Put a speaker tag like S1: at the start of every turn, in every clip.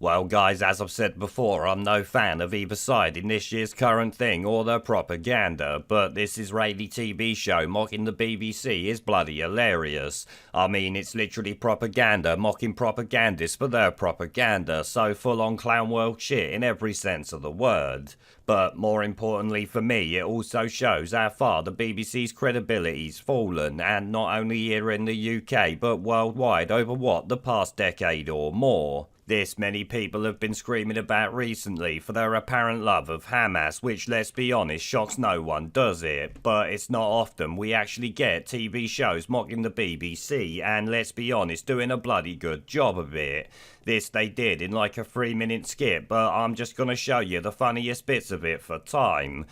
S1: Well, guys, as I've said before, I'm no fan of either side in this year's current thing or their propaganda, but this Israeli TV show mocking the BBC is bloody hilarious. I mean, it's literally propaganda mocking propagandists for their propaganda, so full-on clown world shit in every sense of the word. But more importantly for me, it also shows how far the BBC's credibility's fallen, and not only here in the UK, but worldwide over the past decade or more. This many people have been screaming about recently for their apparent love of Hamas, which, let's be honest, shocks no one, does it? But it's not often we actually get TV shows mocking the BBC and, let's be honest, doing a bloody good job of it. This they did in like a 3-minute skit, but I'm just gonna show you the funniest bits of it for time.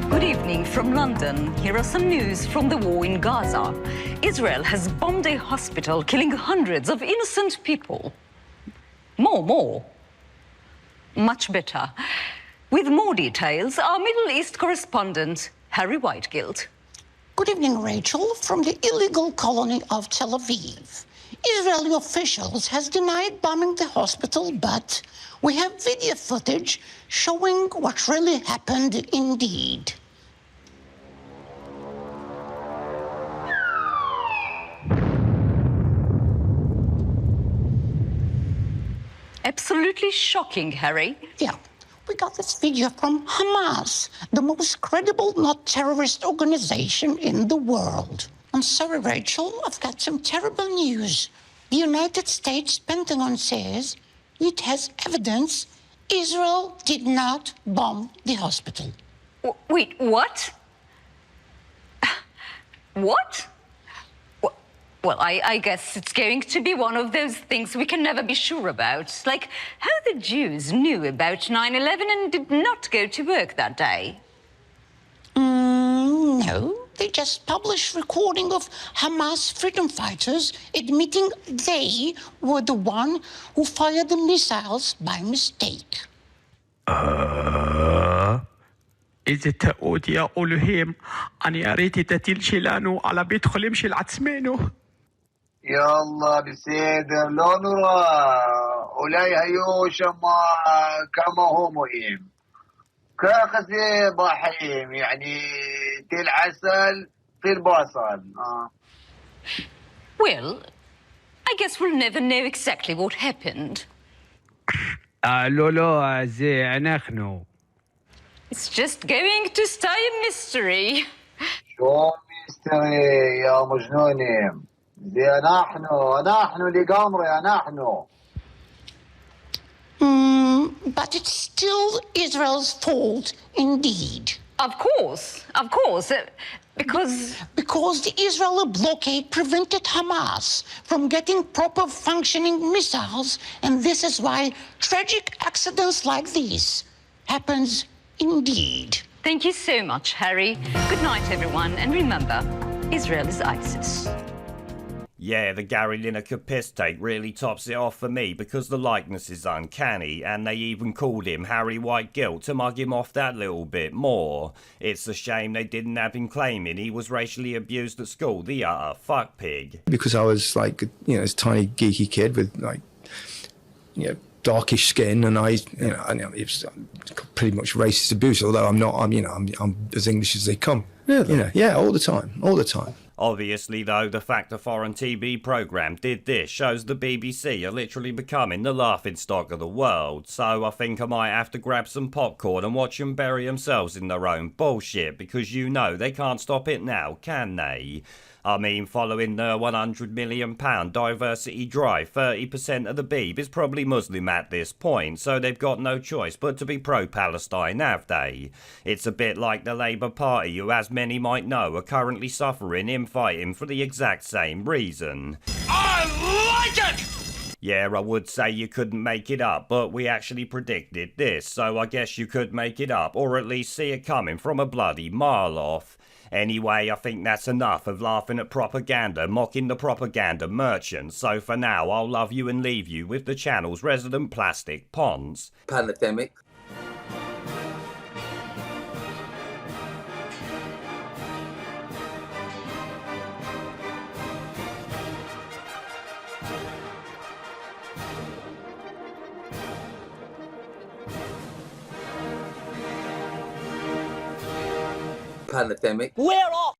S2: Good evening from London. Here are some news from the war in Gaza. Israel has bombed a hospital, killing hundreds of innocent people. More. Much better. With more details, our Middle East correspondent, Harry Whitegilt.
S3: Good evening, Rachel, from the illegal colony of Tel Aviv. Israeli officials has denied bombing the hospital, but we have video footage showing what really happened indeed.
S2: Absolutely shocking, Harry.
S3: Yeah, we got this video from Hamas, the most credible not terrorist organization in the world. I'm sorry, Rachel, I've got some terrible news. The United States Pentagon says it has evidence Israel did not bomb the hospital.
S2: Wait, what? What? Well, I guess it's going to be one of those things we can never be sure about. Like how the Jews knew about 9/11 and did not go to work that day.
S3: No, they just published recording of Hamas freedom fighters admitting they were the one who fired the missiles by mistake.
S4: إذا تقول يا ألوهيم أنا أريد تتيل شيلانو على بيت خليم شيل عتسمينو.
S5: يا الله بسيدر لو نرى أولي هيوش ما كما هو مهم كاخسي ضحيم يعني تيل عسل تيل بصل
S2: Well, I guess we'll never know exactly what happened.
S4: لولو زي نحن.
S2: It's just going to stay a mystery.
S5: شو ميستري يا مجنونين زي نحن لقمر يا نحن.
S3: But it's still Israel's fault, indeed.
S2: Of course.
S3: Because the Israeli blockade prevented Hamas from getting proper functioning missiles, and this is why tragic accidents like these happens indeed.
S2: Thank you so much, Harry. Good night, everyone. And remember, Israel is ISIS.
S1: Yeah, the Gary Lineker piss take really tops it off for me because the likeness is uncanny, and they even called him Harry Whitegilt to mug him off that little bit more. It's a shame they didn't have him claiming he was racially abused at school, the utter fuck pig.
S6: Because I was like, this tiny geeky kid with darkish skin, and it was pretty much racist abuse. Although I'm as English as they come. Yeah, all the time.
S1: Obviously, though, the fact a foreign TV programme did this shows the BBC are literally becoming the laughingstock of the world, so I think I might have to grab some popcorn and watch them bury themselves in their own bullshit, because they can't stop it now, can they? I mean, following the £100 million diversity drive, 30% of the Beeb is probably Muslim at this point, so they've got no choice but to be pro-Palestine, have they? It's a bit like the Labour Party, who, as many might know, are currently suffering infighting for the exact same reason. I like it! Yeah, I would say you couldn't make it up, but we actually predicted this, so I guess you could make it up, or at least see it coming from a bloody mile off. Anyway, I think that's enough of laughing at propaganda, mocking the propaganda merchants, so for now I'll love you and leave you with the channel's resident plastic Pons.
S7: Pandemic. pandemic.
S8: We're off!